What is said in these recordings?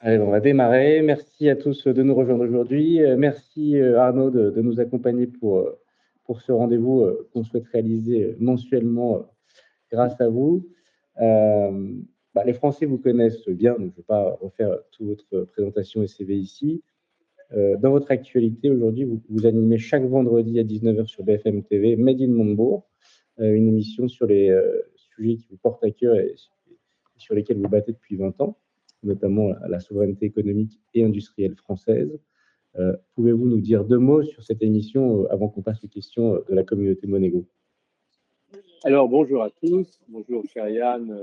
Allez, on va démarrer. Merci à tous de nous rejoindre aujourd'hui. Merci Arnaud de nous accompagner pour ce rendez-vous qu'on souhaite réaliser mensuellement grâce à vous. Euh, les Français vous connaissent bien, donc je ne vais pas refaire toute votre présentation et CV ici. Dans votre actualité, aujourd'hui, vous animez chaque vendredi à 19h sur BFM TV Made in Montebourg, une émission sur les sujets qui vous portent à cœur et sur lesquels vous battez depuis 20 ans, notamment la souveraineté économique et industrielle française. Pouvez-vous nous dire deux mots sur cette émission avant qu'on passe aux questions de la communauté Monégo? Alors, bonjour à tous. Bonjour, cher Yann.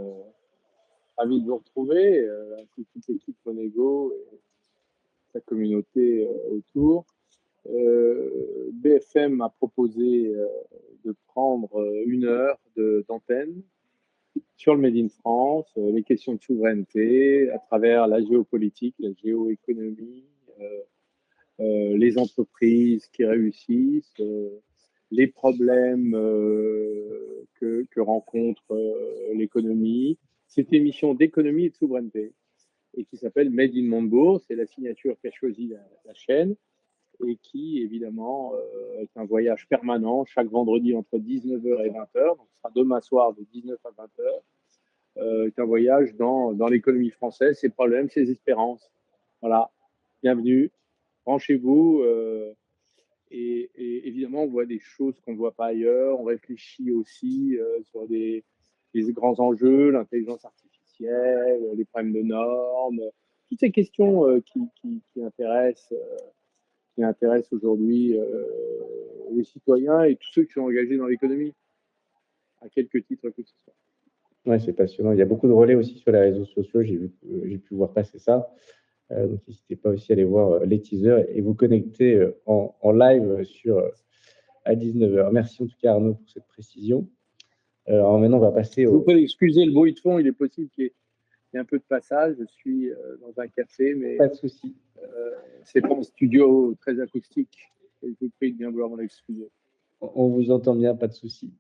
Ravi de vous retrouver, ainsi que toute l'équipe Monégo et sa communauté autour. BFM m'a proposé de prendre une heure d'antenne sur le Made in France, les questions de souveraineté à travers la géopolitique, la géoéconomie, les entreprises qui réussissent, les problèmes que rencontre l'économie. Cette émission d'économie et de souveraineté et qui s'appelle Made in Montebourg. C'est la signature qu'a choisi la chaîne et qui, évidemment, est un voyage permanent chaque vendredi entre 19h et 20h. Donc, ce sera demain soir de 19 à 20h. Est un voyage dans l'économie française, ses problèmes, ses espérances. Voilà, bienvenue, branchez-vous. Et évidemment, on voit des choses qu'on ne voit pas ailleurs. On réfléchit aussi sur les grands enjeux, l'intelligence artificielle, les problèmes de normes, toutes ces questions qui intéressent aujourd'hui les citoyens et tous ceux qui sont engagés dans l'économie, à quelque titre que ce soit. Oui, c'est passionnant. Il y a beaucoup de relais aussi sur les réseaux sociaux. J'ai pu voir passer ça. Donc, n'hésitez pas aussi à aller voir les teasers et vous connecter en live à 19h. Merci en tout cas Arnaud pour cette précision. Alors maintenant, on va passer Vous pouvez excuser le bruit de fond, il est possible qu'il y ait un peu de passage. Je suis dans un café, mais pas de souci. C'est pas un studio très acoustique. Je vous prie de bien vouloir m'en excuser. On vous entend bien, pas de souci.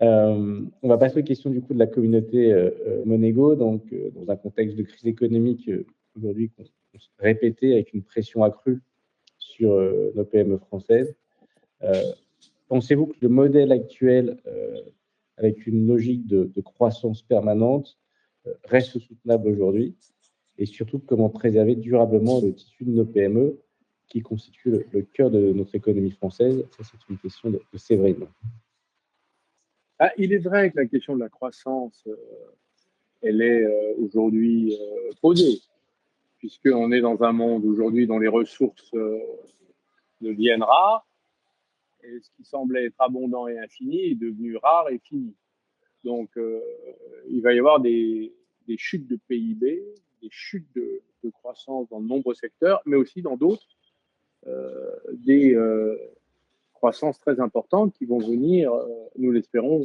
On va passer aux questions du coup de la communauté Monégo, donc dans un contexte de crise économique aujourd'hui qu'on répétait avec une pression accrue sur nos PME françaises. Pensez-vous que le modèle actuel, avec une logique de croissance permanente, reste soutenable aujourd'hui? Et surtout, comment préserver durablement le tissu de nos PME qui constitue le cœur de notre économie française? Ça, c'est une question de Séverine. Il est vrai que la question de la croissance, elle est aujourd'hui posée, puisqu'on est dans un monde aujourd'hui dont les ressources deviennent rares, et ce qui semblait être abondant et infini est devenu rare et fini. Donc, il va y avoir des chutes de PIB, des chutes de croissance dans de nombreux secteurs, mais aussi dans d'autres, des croissances très importantes qui vont venir, nous l'espérons,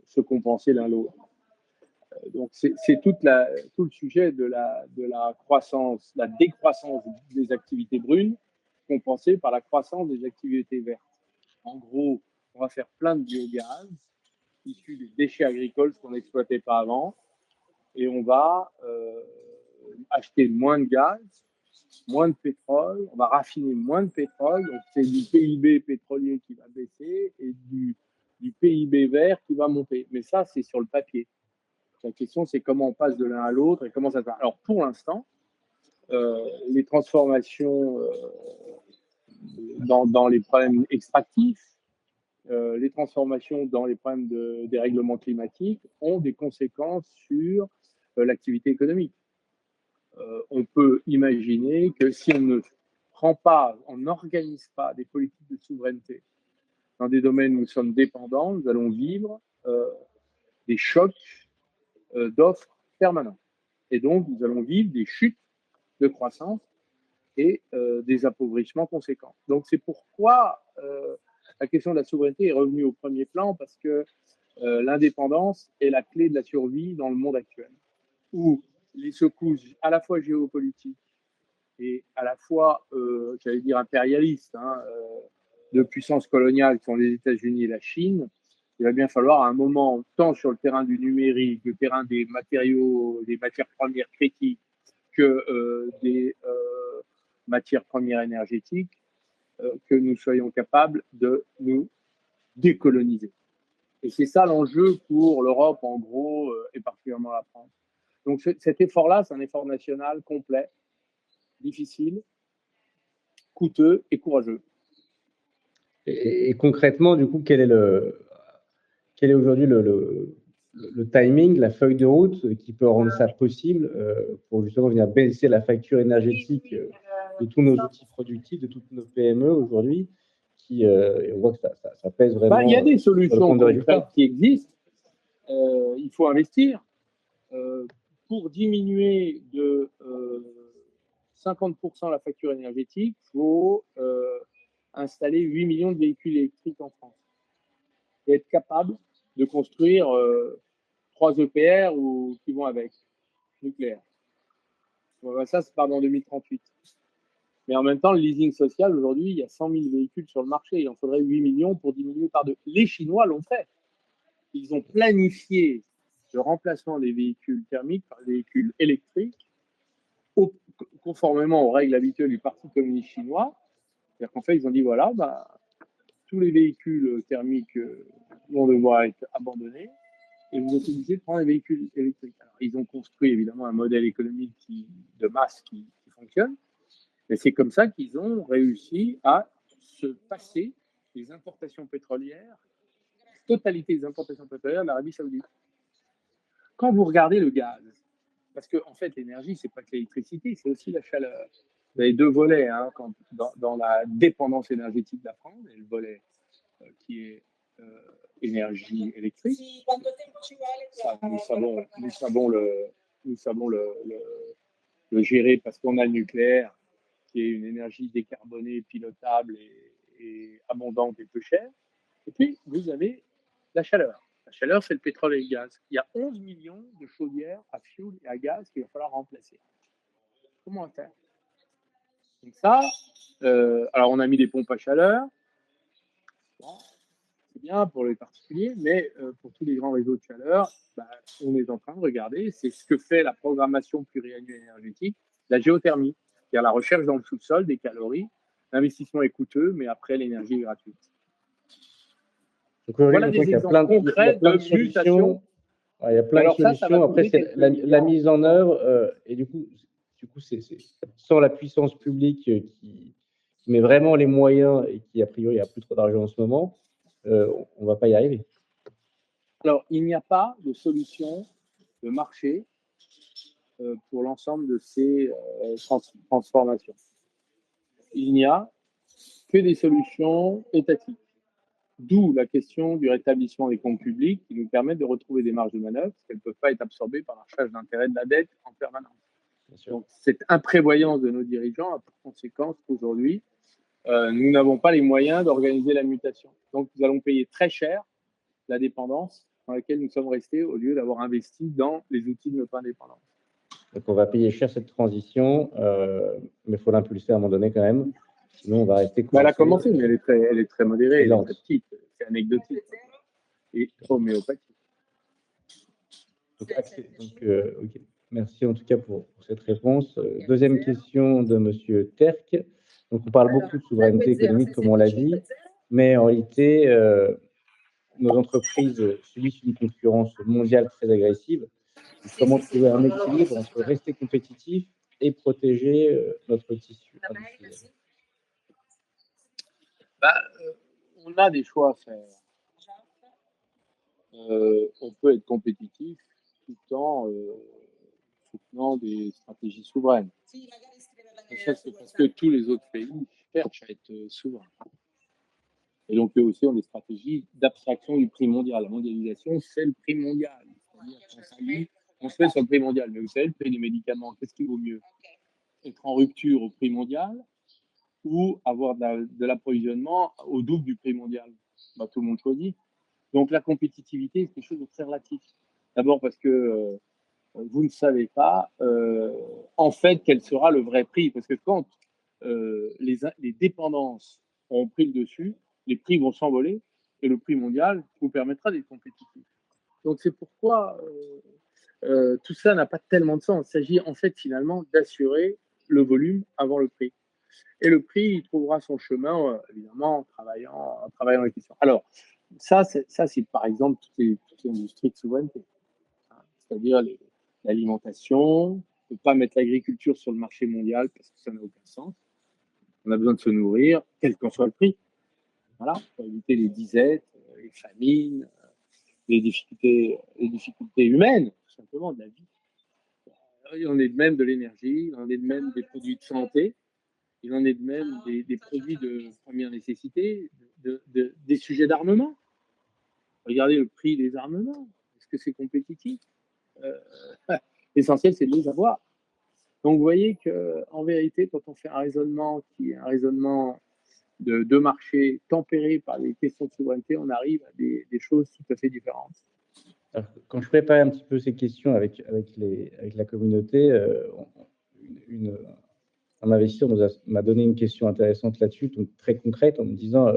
se compenser l'un l'autre. Donc, c'est tout le sujet de la croissance, la décroissance des activités brunes, compensée par la croissance des activités vertes. En gros, on va faire plein de biogaz issus des déchets agricoles qu'on n'exploitait pas avant, et on va acheter moins de gaz, moins de pétrole, on va raffiner moins de pétrole, donc c'est du PIB pétrolier qui va baisser et du PIB vert qui va monter. Mais ça, c'est sur le papier. La question, c'est comment on passe de l'un à l'autre et comment ça se passe. Alors, pour l'instant, les transformations dans les problèmes extractifs, les transformations dans les problèmes de dérèglement climatique ont des conséquences sur l'activité économique. On peut imaginer que si on ne prend pas, on n'organise pas des politiques de souveraineté dans des domaines où nous sommes dépendants, nous allons vivre des chocs d'offres permanents. Et donc, nous allons vivre des chutes de croissance et des appauvrissements conséquents. Donc, c'est pourquoi la question de la souveraineté est revenue au premier plan, parce que l'indépendance est la clé de la survie dans le monde actuel, où les secousses à la fois géopolitiques et à la fois, j'allais dire, impérialistes, de puissances coloniales qui sont les États-Unis et la Chine, il va bien falloir à un moment, tant sur le terrain du numérique, le terrain des matériaux, des matières premières critiques, que des matières premières énergétiques, que nous soyons capables de nous décoloniser. Et c'est ça l'enjeu pour l'Europe, en gros, et particulièrement la France. Donc cet effort-là, c'est un effort national complet, difficile, coûteux et courageux. Et concrètement, du coup, quel est aujourd'hui le timing, la feuille de route qui peut rendre ça possible pour justement venir baisser la facture énergétique de tous nos outils productifs, de toutes nos PME aujourd'hui, et on voit que ça pèse vraiment Il y a des sur le solutions compte de concrètes résultat. qui existent. Il faut investir. Pour diminuer de 50% la facture énergétique, il faut installer 8 millions de véhicules électriques en France et être capable de construire 3 EPR ou qui vont avec, nucléaire. Bon, ça, c'est pas en 2038. Mais en même temps, le leasing social, aujourd'hui, il y a 100 000 véhicules sur le marché. Il en faudrait 8 millions pour diminuer par deux. Les Chinois l'ont fait. Ils ont planifié le remplacement des véhicules thermiques par des véhicules électriques, conformément aux règles habituelles du Parti communiste chinois. C'est-à-dire qu'en fait, ils ont dit, voilà, tous les véhicules thermiques vont devoir être abandonnés et vous êtes obligés de prendre les véhicules électriques. Alors, ils ont construit évidemment un modèle économique de masse qui fonctionne, mais c'est comme ça qu'ils ont réussi à se passer les importations pétrolières, la totalité des importations pétrolières de l'Arabie Saoudite. Quand vous regardez le gaz, parce que en fait, l'énergie, c'est pas que l'électricité, c'est aussi la chaleur. Vous avez deux volets hein, dans la dépendance énergétique de la France, et le volet qui est énergie électrique. Ça, nous savons le gérer parce qu'on a le nucléaire, qui est une énergie décarbonée, pilotable et abondante et peu chère. Et puis, vous avez la chaleur. La chaleur, c'est le pétrole et le gaz. Il y a 11 millions de chaudières à fioul et à gaz qu'il va falloir remplacer. Comment faire? Donc ça, alors on a mis des pompes à chaleur. Bon, c'est bien pour les particuliers, mais pour tous les grands réseaux de chaleur, on est en train de regarder, c'est ce que fait la programmation pluriannuelle énergétique, la géothermie, c'est-à-dire la recherche dans le sous-sol des calories. L'investissement est coûteux, mais après, l'énergie est gratuite. Donc, voilà des exemples concrets de mutation. Il y a plein de solutions. Après, c'est la mise en œuvre. Et du coup c'est sans la puissance publique qui met vraiment les moyens et qui, a priori, a plus trop d'argent en ce moment, on ne va pas y arriver. Alors, il n'y a pas de solution de marché pour l'ensemble de ces transformations. Il n'y a que des solutions étatiques. D'où la question du rétablissement des comptes publics qui nous permettent de retrouver des marges de manœuvre, parce qu'elles ne peuvent pas être absorbées par la charge d'intérêt de la dette en permanence. Donc, cette imprévoyance de nos dirigeants a pour conséquence qu'aujourd'hui, nous n'avons pas les moyens d'organiser la mutation. Donc, nous allons payer très cher la dépendance dans laquelle nous sommes restés au lieu d'avoir investi dans les outils de notre indépendance. Donc, on va payer cher cette transition, mais il faut l'impulser à un moment donné quand même. Sinon, on va rester coincé. Elle a commencé, mais elle est très modérée, elle est très petite, c'est anecdotique et homéopathique. Donc, okay. Merci en tout cas pour cette réponse. Deuxième question de M. Terck. Donc, on parle beaucoup de souveraineté économique, comme on l'a dit, mais en réalité, nos entreprises subissent une concurrence mondiale très agressive. Comment trouver un équilibre entre rester compétitif et protéger notre tissu industriel? On a des choix à faire. On peut être compétitif tout en soutenant des stratégies souveraines. Et ça, c'est parce que tous les autres pays cherchent à être souverains. Et donc, eux aussi ont des stratégies d'abstraction du prix mondial. La mondialisation, c'est le prix mondial. C'est-à-dire qu'on se fait sur le prix mondial. Mais vous savez, le prix des médicaments, qu'est-ce qui vaut mieux? Être en rupture au prix mondial ou avoir de l'approvisionnement au double du prix mondial? Tout le monde choisit. Donc, la compétitivité, c'est quelque chose de très relatif. D'abord parce que vous ne savez pas, en fait, quel sera le vrai prix. Parce que quand les dépendances ont pris le dessus, les prix vont s'envoler et le prix mondial vous permettra d'être compétitif. Donc, c'est pourquoi tout ça n'a pas tellement de sens. Il s'agit en fait finalement d'assurer le volume avant le prix. Et le prix, il trouvera son chemin, évidemment, en travaillant les questions. Alors, ça, c'est par exemple toutes les industries de souveraineté, hein, c'est-à-dire l'alimentation. On ne peut pas mettre l'agriculture sur le marché mondial parce que ça n'a aucun sens. On a besoin de se nourrir, quel qu'en soit le prix. Voilà, pour éviter les disettes, les famines, les difficultés humaines, tout simplement, de la vie. Il en est de même de l'énergie, il en est de même des produits de santé, il en est de même des produits de première nécessité, des sujets d'armement. Regardez le prix des armements. Est-ce que c'est compétitif? L'essentiel, c'est de les avoir. Donc, vous voyez qu'en vérité, quand on fait un raisonnement qui est un raisonnement de marché tempéré par les questions de souveraineté, on arrive à des choses tout à fait différentes. Alors, quand je préparais un petit peu ces questions avec la communauté, un investisseur m'a donné une question intéressante là-dessus, donc très concrète, en me disant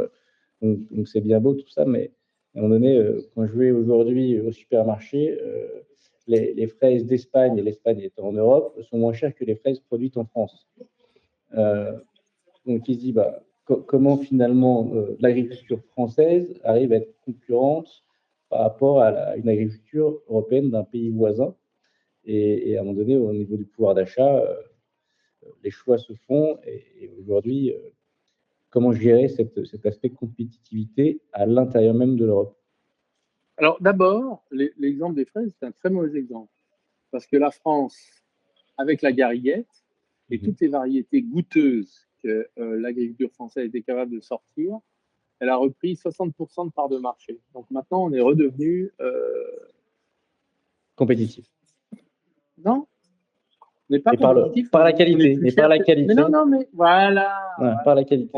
donc c'est bien beau tout ça, mais à un moment donné, quand je vais aujourd'hui au supermarché, les fraises d'Espagne, et l'Espagne étant en Europe, sont moins chères que les fraises produites en France. Donc il se dit comment finalement l'agriculture française arrive à être concurrente par rapport à une agriculture européenne d'un pays voisin. Et à un moment donné, au niveau du pouvoir d'achat, les choix se font. Et aujourd'hui, comment gérer cet aspect compétitivité à l'intérieur même de l'Europe? Alors d'abord, l'exemple des fraises, c'est un très mauvais exemple. Parce que la France, avec la gariguette et toutes les variétés goûteuses que l'agriculture française était capable de sortir, elle a repris 60% de part de marché. Donc maintenant, on est redevenu... Compétitif. Non, on n'est pas Et par compétitif. la qualité. Mais non, non, mais voilà. Voilà, par la qualité.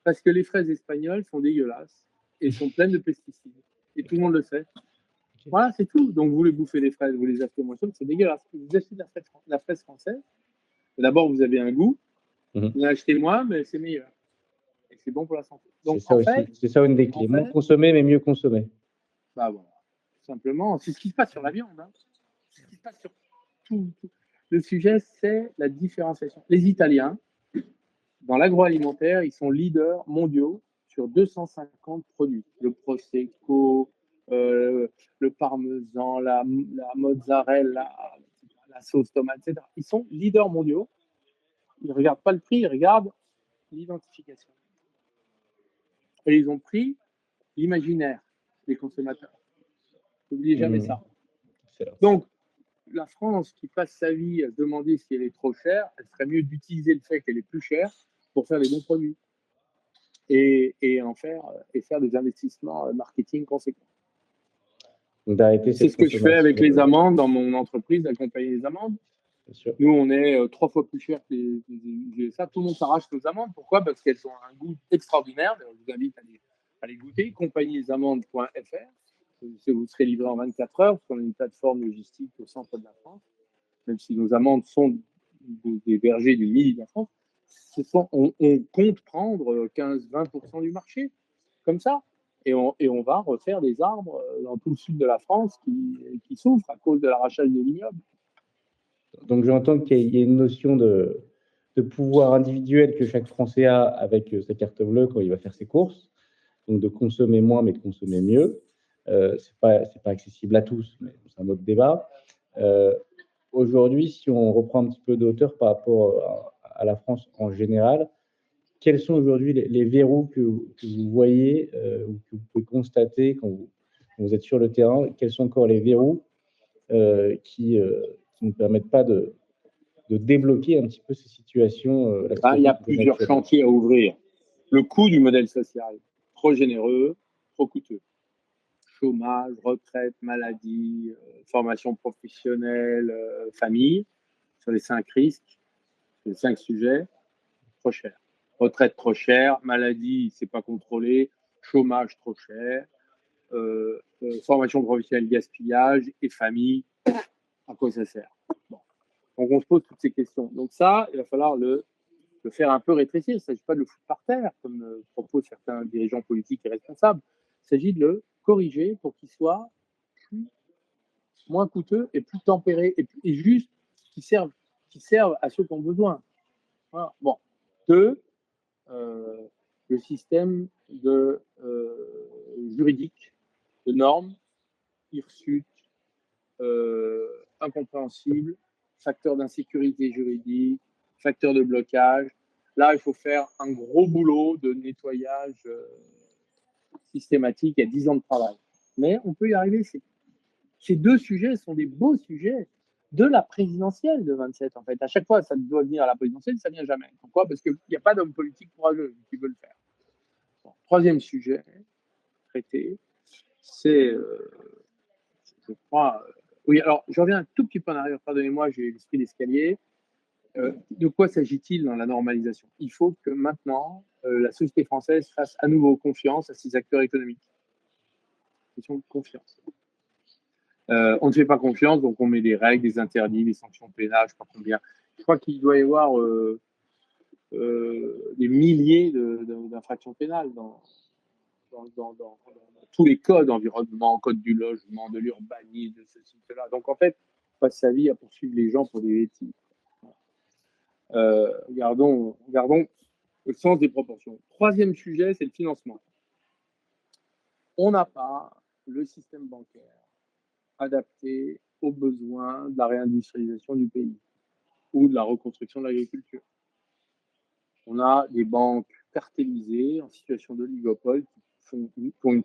Parce que les fraises espagnoles sont dégueulasses et sont pleines de pesticides. Et tout le monde le sait. Voilà, c'est tout. Donc, vous les bouffez les fraises, vous les achetez moins cher, c'est dégueulasse. Vous achetez de la fraise française. D'abord, vous avez un goût. Vous en achetez moins, mais c'est meilleur. Et c'est bon pour la santé. Donc, c'est ça aussi. C'est ça une des clés. Moins consommer, mais mieux consommer. Bah voilà. Simplement, c'est ce qui se passe sur la viande. Hein. C'est ce qui se passe sur tout. Le sujet, c'est la différenciation. Les Italiens, dans l'agroalimentaire, ils sont leaders mondiaux sur 250 produits. Le Prosecco, le parmesan, la mozzarella, la sauce tomate, etc. Ils sont leaders mondiaux. Ils ne regardent pas le prix, ils regardent l'identification. Et ils ont pris l'imaginaire des consommateurs. N'oubliez jamais ça. Donc, la France qui passe sa vie à se demander si elle est trop chère, elle ferait mieux d'utiliser le fait qu'elle est plus chère pour faire les bons produits et faire des investissements marketing conséquents. C'est ce que je fais avec les amandes dans mon entreprise, d'accompagner les amandes. Nous, on est 3 fois plus cher que les USA. Tout le monde s'arrache nos amandes. Pourquoi? Parce qu'elles ont un goût extraordinaire. Je vous invite à les goûter. Compagniesamandes.fr. Vous serez livré en 24 heures parce qu'on a une plateforme logistique au centre de la France. Même si nos amandes sont des bergers du milieu de la France, on compte prendre 15-20% du marché, comme ça. Et on va refaire des arbres dans tout le sud de la France qui souffrent à cause de l'arrachage des vignobles. Donc j'entends qu'il y a une notion de pouvoir individuel que chaque Français a avec sa carte bleue quand il va faire ses courses. Donc de consommer moins, mais de consommer mieux. C'est pas accessible à tous, mais c'est un autre débat. Aujourd'hui, si on reprend un petit peu de hauteur par rapport à la France en général, quels sont aujourd'hui les verrous que vous voyez ou que vous pouvez constater quand vous êtes sur le terrain? Quels sont encore les verrous qui ne permettent pas de débloquer un petit peu ces situations? Il y a plusieurs chantiers à ouvrir. Le coût du modèle social, trop généreux, trop coûteux. Chômage, retraite, maladie, formation professionnelle, famille, sur les 5 risques, sur les 5 sujets, trop cher. Retraite trop cher, maladie, c'est pas contrôlé, chômage trop cher, formation professionnelle, gaspillage, et famille, à quoi ça sert? Bon. Donc on se pose toutes ces questions. Donc ça, il va falloir le faire un peu rétrécir. Il ne s'agit pas de le foutre par terre, comme proposent certains dirigeants politiques et responsables. Il s'agit de le corriger pour qu'il soit plus moins coûteux et plus tempérés et juste qui servent à ceux qui ont besoin. Voilà. Bon. Deux, le système juridique, de normes, hirsutes, incompréhensibles, facteurs d'insécurité juridique, facteurs de blocage. Là, il faut faire un gros boulot de nettoyage systématique. Il y a 10 ans de travail. Mais on peut y arriver. Ces deux sujets sont des beaux sujets de la présidentielle de 27, en fait. À chaque fois, ça doit venir à la présidentielle, ça ne vient jamais. Pourquoi? Parce qu'il n'y a pas d'homme politique courageux qui veut le faire. Bon, troisième sujet traité, c'est, je crois... oui, alors, je reviens un tout petit peu en arrière. Pardonnez-moi, j'ai l'esprit d'escalier. De quoi s'agit-il dans la normalisation? Il faut que maintenant, la société française fasse à nouveau confiance à ses acteurs économiques. Question de confiance. On ne fait pas confiance, donc on met des règles, des interdits, des sanctions pénales, je crois combien. Je crois qu'il doit y avoir des milliers d'infractions pénales dans tous les codes environnement, code du logement, de l'urbanisme, de ceci, de cela. Donc en fait, on passe sa vie à poursuivre les gens pour des bêtises. Regardons le sens des proportions. Troisième sujet, c'est le financement. On n'a pas le système bancaire adapté aux besoins de la réindustrialisation du pays ou de la reconstruction de l'agriculture. On a des banques cartélisées en situation d'oligopole qui ont une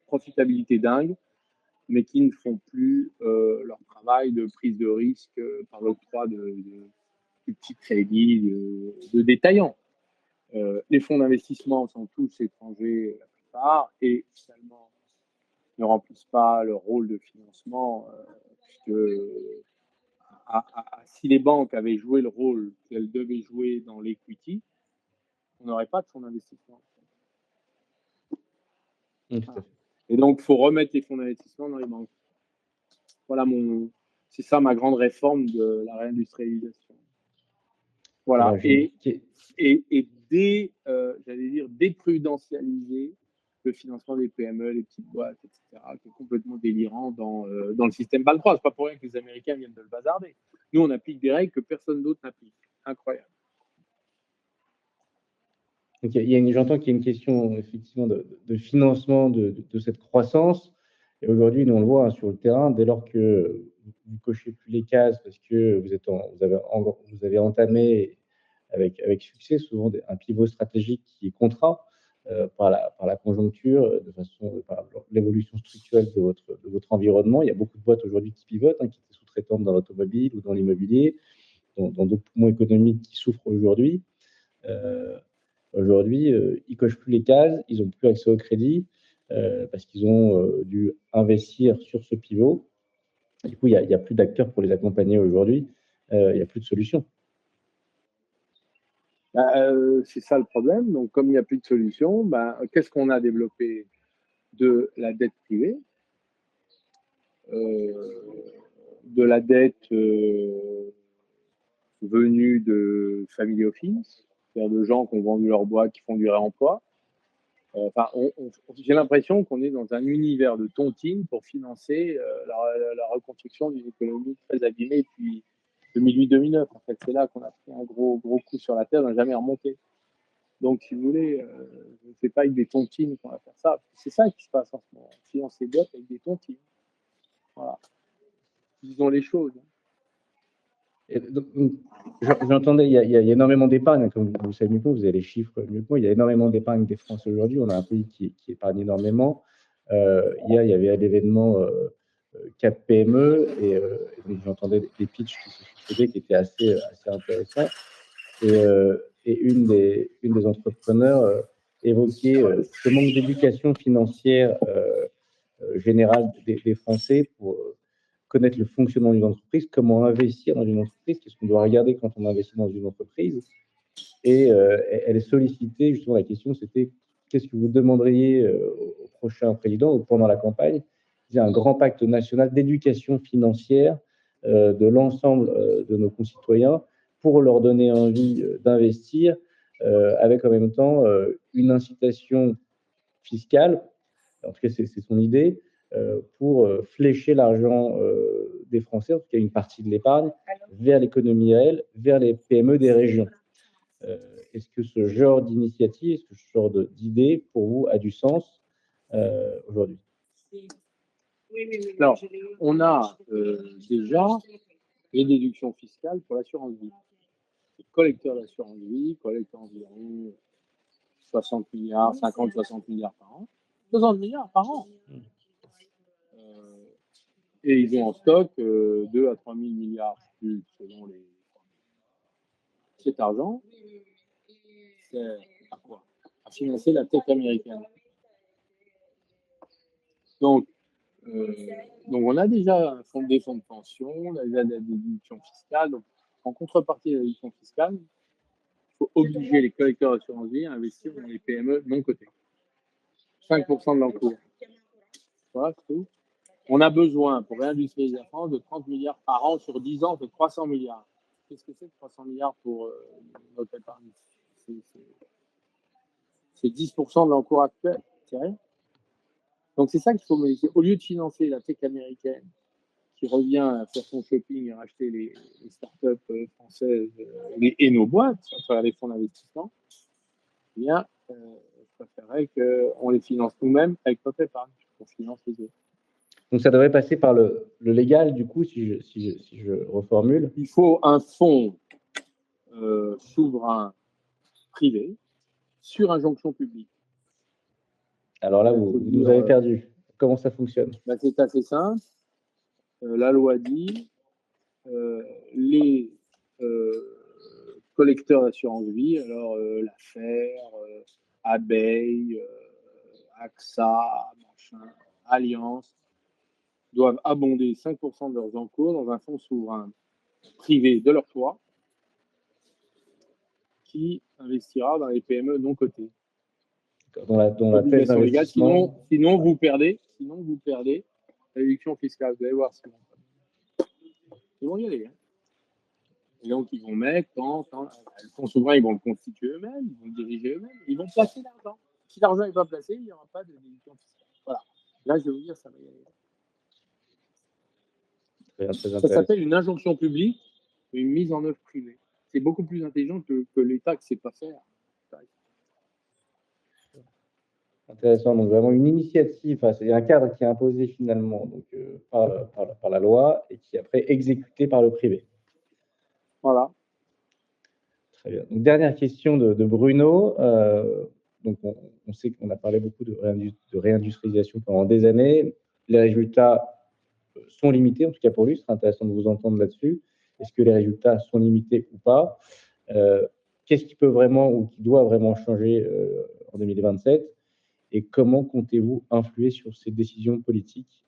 profitabilité dingue, mais qui ne font plus leur travail de prise de risque par l'octroi de petits crédits de détaillants. Les fonds d'investissement sont tous étrangers la plupart et finalement ne remplissent pas leur rôle de financement puisque si les banques avaient joué le rôle qu'elles devaient jouer dans l'equity, on n'aurait pas de fonds d'investissement. Et donc, il faut remettre les fonds d'investissement dans les banques. Voilà, c'est ça ma grande réforme de la réindustrialisation. Voilà, et j'allais dire, déprudentialiser le financement des PME, les petites boîtes, etc., qui est complètement délirant dans le système BAL 3. C'est pas pour rien que les Américains viennent de le bazarder. Nous, on applique des règles que personne d'autre n'applique. Incroyable. Donc, j'entends qu'il y a une question effectivement de financement de cette croissance. Et aujourd'hui, nous on le voit sur le terrain, dès lors que vous ne cochez plus les cases parce que vous avez entamé avec succès souvent un pivot stratégique qui est contraint par la conjoncture, par l'évolution structurelle de votre environnement. Il y a beaucoup de boîtes aujourd'hui qui pivotent, qui étaient sous-traitantes dans l'automobile ou dans l'immobilier, dans d'autres poumons économiques qui souffrent aujourd'hui. Aujourd'hui, ils ne cochent plus les cases, ils n'ont plus accès au crédit parce qu'ils ont dû investir sur ce pivot. Du coup, il n'y a plus d'acteurs pour les accompagner aujourd'hui. Il n'y a plus de solution. C'est ça le problème. Donc, comme il n'y a plus de solution, qu'est-ce qu'on a développé? De la dette privée, de la dette venue de family office, c'est-à-dire de gens qui ont vendu leur boîte, qui font du réemploi. J'ai l'impression qu'on est dans un univers de tontine pour financer la reconstruction d'une économie très abîmée depuis 2008-2009. En fait, c'est là qu'on a pris un gros coup sur la terre, on n'a jamais remonté. Donc, si vous voulez, c'est pas avec des tontines qu'on va faire ça. C'est ça qui se passe en ce moment. On finance les boîtes avec des tontines. Voilà. Disons les choses. J'entendais, il y a énormément d'épargne, comme vous savez mieux que moi, vous avez les chiffres mieux que moi, il y a énormément d'épargne des Français aujourd'hui. On a un pays qui épargne énormément. Hier, il y avait l'événement Cap PME et donc j'entendais des pitchs qui se succédaient qui étaient assez intéressants. Et une des entrepreneurs évoquait ce manque d'éducation financière générale des Français pour connaître le fonctionnement d'une entreprise, comment investir dans une entreprise, qu'est-ce qu'on doit regarder quand on investit dans une entreprise. Et elle est sollicitée, justement, la question c'était qu'est-ce que vous demanderiez au prochain président ou pendant la campagne? Il y a un grand pacte national d'éducation financière de l'ensemble de nos concitoyens pour leur donner envie d'investir, avec en même temps une incitation fiscale, en tout cas c'est son idée, pour flécher l'argent des Français, en tout cas une partie de l'épargne, vers l'économie réelle, vers les PME des régions. Est-ce que ce genre d'initiative, est-ce que ce genre d'idée, pour vous, a du sens aujourd'hui? Alors, on a déjà les déductions fiscales pour l'assurance vie. Les collecteurs d'assurance vie collectent environ 60 milliards, 50-60 milliards par an. 60 milliards par an. Et ils ont en stock 2 à 3 000 milliards, plus selon les. Cet argent, c'est à quoi? À financer la tech américaine. Donc, on a déjà des fonds de pension, on a déjà des déductions fiscales. Donc, en contrepartie de la déduction fiscale, il faut obliger les collecteurs d'assurance vie à investir dans les PME non cotées. 5% de l'encours. Voilà, c'est tout. On a besoin, pour réindustrialiser la France, de 30 milliards par an sur 10 ans, c'est 300 milliards. Qu'est-ce que c'est que 300 milliards pour notre épargne? C'est 10% de l'encours actuel. C'est rien. Donc, c'est ça qu'il faut modifier. Au lieu de financer la tech américaine qui revient à faire son shopping et racheter les startups françaises et nos boîtes à travers les fonds d'investissement, eh bien, je préférerais qu'on les finance nous-mêmes avec notre épargne, qu'on finance les autres. Donc, ça devrait passer par le légal, du coup, si je reformule. Il faut un fonds souverain privé sur injonction publique. Alors là, vous nous avez perdu. Comment ça fonctionne? Ben, c'est assez simple. La loi dit les collecteurs d'assurance vie, alors l'affaire, Abeille, AXA, machin, Alliance, doivent abonder 5% de leurs encours dans un fonds souverain privé de leur choix qui investira dans les PME non cotées. Dans la thèse d'investissement. Sinon, vous perdez la déduction fiscale. Vous allez voir ce ils vont y aller. Hein. Et donc, ils vont mettre, le fonds souverain, ils vont le constituer eux-mêmes, ils vont le diriger eux-mêmes, ils vont placer l'argent. Si l'argent n'est pas placé, il n'y aura pas de déduction fiscale. Voilà. Là, je vais vous dire, ça va y aller. Ça s'appelle une injonction publique, une mise en œuvre privée. C'est beaucoup plus intelligent que l'État ne sait pas faire. Intéressant. Donc, vraiment une initiative, c'est un cadre qui est imposé finalement donc, par la loi et qui est après exécuté par le privé. Voilà. Très bien. Donc, dernière question de Bruno. Donc, on sait qu'on a parlé beaucoup de réindustrialisation pendant des années. Les résultats sont limités, en tout cas pour lui. Ce serait intéressant de vous entendre là-dessus. Est-ce que les résultats sont limités ou pas? Qu'est-ce qui peut vraiment ou qui doit vraiment changer en 2027? Et comment comptez-vous influer sur ces décisions politiques?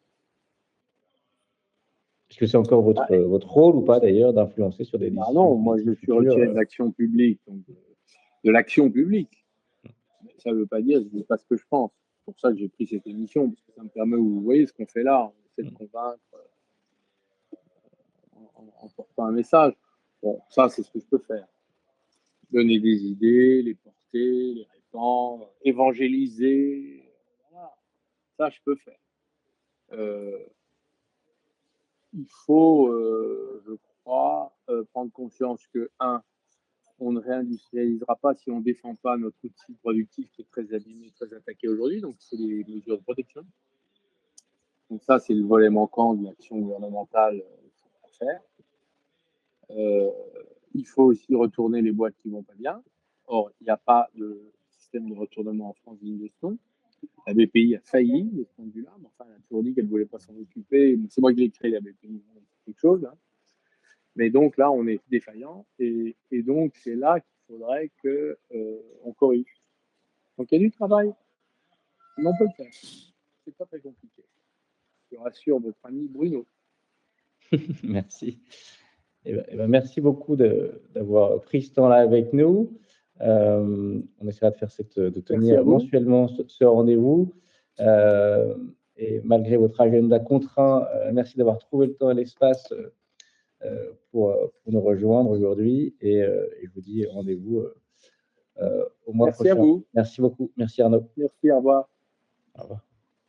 Est-ce que c'est encore votre rôle ou pas d'ailleurs d'influencer sur des décisions non, moi je suis retiré de l'action publique, donc de l'action publique. Mais ça ne veut pas dire que je ne dis pas ce que je pense. C'est pour ça que j'ai pris cette émission, parce que ça me permet, vous voyez ce qu'on fait là, on essaie de convaincre en portant un message. Bon, ça c'est ce que je peux faire. Donner des idées, les porter, les répandre, évangéliser. Voilà. Ça, je peux faire. Il faut, je crois, prendre conscience que, on ne réindustrialisera pas si on ne défend pas notre outil productif qui est très abîmé, très attaqué aujourd'hui. Donc, c'est les mesures de protection. Donc, ça, c'est le volet manquant de l'action gouvernementale à faire. Il faut aussi retourner les boîtes qui ne vont pas bien. Or, il n'y a pas de système de retournement en France digne de ce nom. La BPI a failli de ce point de vue-là, mais enfin, elle a toujours dit qu'elle ne voulait pas s'en occuper. C'est moi qui l'ai créé, la BPI, c'est quelque chose. Hein. Mais donc là, on est défaillant, et donc c'est là qu'il faudrait qu'on corrige. Donc il y a du travail, mais on peut le faire. C'est pas très compliqué. Je rassure votre ami Bruno. Merci. Merci beaucoup d'avoir pris ce temps-là avec nous. On essaiera de faire de tenir mensuellement ce rendez-vous. Et malgré votre agenda contraint, merci d'avoir trouvé le temps et l'espace pour nous rejoindre aujourd'hui. Et je vous dis rendez-vous au mois prochain. Merci à vous. Merci beaucoup. Merci Arnaud. Merci, au revoir. Au revoir.